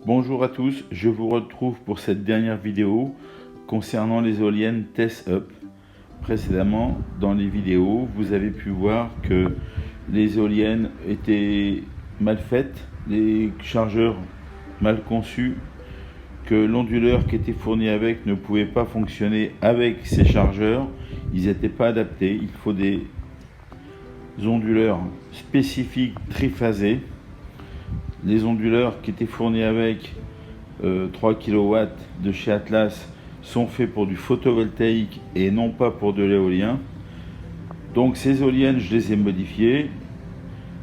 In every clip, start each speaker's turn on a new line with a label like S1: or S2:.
S1: Bonjour à tous, je vous retrouve pour cette dernière vidéo concernant les éoliennes TES-Up. Précédemment, dans les vidéos, vous avez pu voir que les éoliennes étaient mal faites, les chargeurs mal conçus, que l'onduleur qui était fourni avec ne pouvait pas fonctionner avec ces chargeurs, ils n'étaient pas adaptés. Il faut des onduleurs spécifiques triphasés. Les onduleurs qui étaient fournis avec 3 kW de chez Atlas sont faits pour du photovoltaïque et non pas pour de l'éolien. Donc ces éoliennes, je les ai modifiées,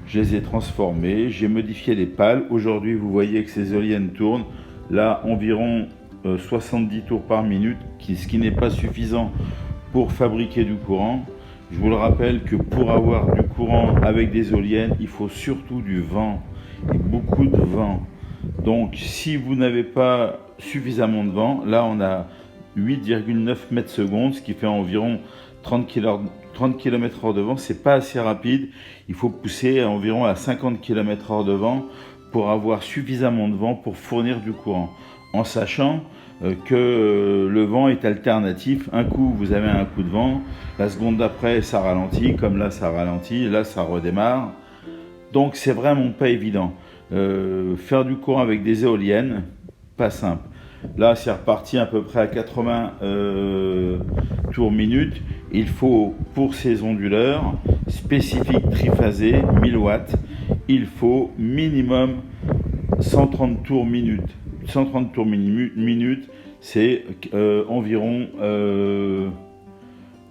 S1: je les ai transformées, j'ai modifié les pales. Aujourd'hui, vous voyez que ces éoliennes tournent là environ 70 tours par minute, ce qui n'est pas suffisant pour fabriquer du courant. Je vous le rappelle que pour avoir du courant avec des éoliennes, il faut surtout du vent, et beaucoup de vent. Donc si vous n'avez pas suffisamment de vent, là on a 8,9 mètres secondes, ce qui fait environ 30 km/h de vent. C'est pas assez rapide, il faut pousser environ à 50 km/h de vent pour avoir suffisamment de vent pour fournir du courant, en sachant que le vent est alternatif. Un coup vous avez un coup de vent, la seconde d'après ça ralentit, comme là ça ralentit, là ça redémarre. Donc c'est vraiment pas évident. Faire du courant avec des éoliennes, pas simple. Là c'est reparti à peu près à 80 tours minute. Il faut, pour ces onduleurs spécifiques triphasés 1000 watts, il faut minimum 130 tours minute. 130 tours minute, c'est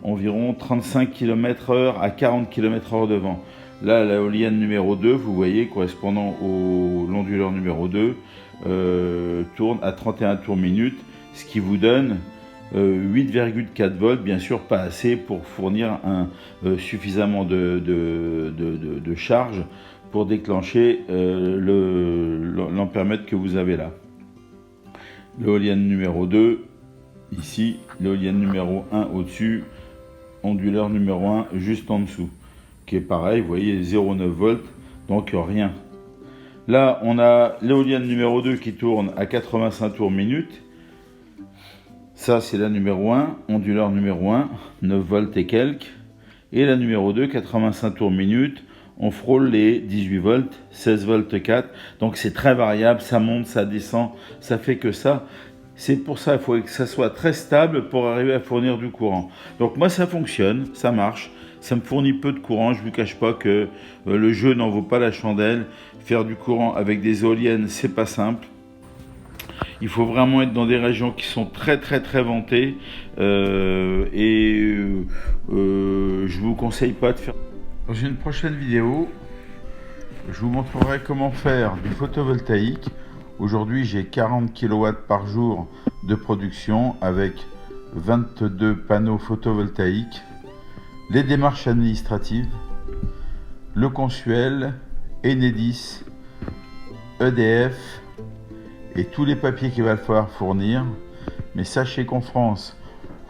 S1: environ 35 km/h à 40 km/h de vent. Là, l'éolienne numéro 2, vous voyez, correspondant au l'onduleur numéro 2, tourne à 31 tours minute, ce qui vous donne 8,4 volts, bien sûr pas assez pour fournir suffisamment de charge pour déclencher l'ampèremètre que vous avez là. L'éolienne numéro 2, ici, l'éolienne numéro 1 au-dessus, onduleur numéro 1 juste en dessous, qui est pareil, vous voyez, 0,9 volts, donc rien. Là, on a l'éolienne numéro 2 qui tourne à 85 tours minute. Ça, c'est la numéro 1, onduleur numéro 1, 9 volts et quelques. Et la numéro 2, 85 tours minute, on frôle les 18 volts, 16 volts 4. Donc c'est très variable, ça monte, ça descend, ça fait que ça. C'est pour ça qu'il faut que ça soit très stable pour arriver à fournir du courant. Donc moi ça fonctionne, ça marche, ça me fournit peu de courant. Je ne vous cache pas que le jeu n'en vaut pas la chandelle. Faire du courant avec des éoliennes, c'est pas simple. Il faut vraiment être dans des régions qui sont très ventées je vous conseille pas de faire. Dans une prochaine vidéo, je vous montrerai comment faire du photovoltaïque. Aujourd'hui, j'ai 40 kW par jour de production avec 22 panneaux photovoltaïques, les démarches administratives, le Consuel, Enedis, EDF et tous les papiers qu'il va falloir fournir. Mais sachez qu'en France,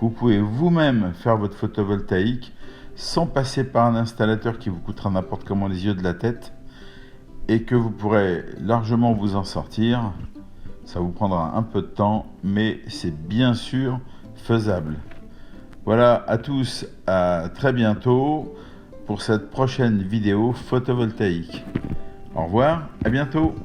S1: vous pouvez vous-même faire votre photovoltaïque sans passer par un installateur qui vous coûtera n'importe comment les yeux de la tête, et que vous pourrez largement vous en sortir. Ça vous prendra un peu de temps, mais c'est bien sûr faisable. Voilà à tous, à très bientôt pour cette prochaine vidéo photovoltaïque. Au revoir, à bientôt.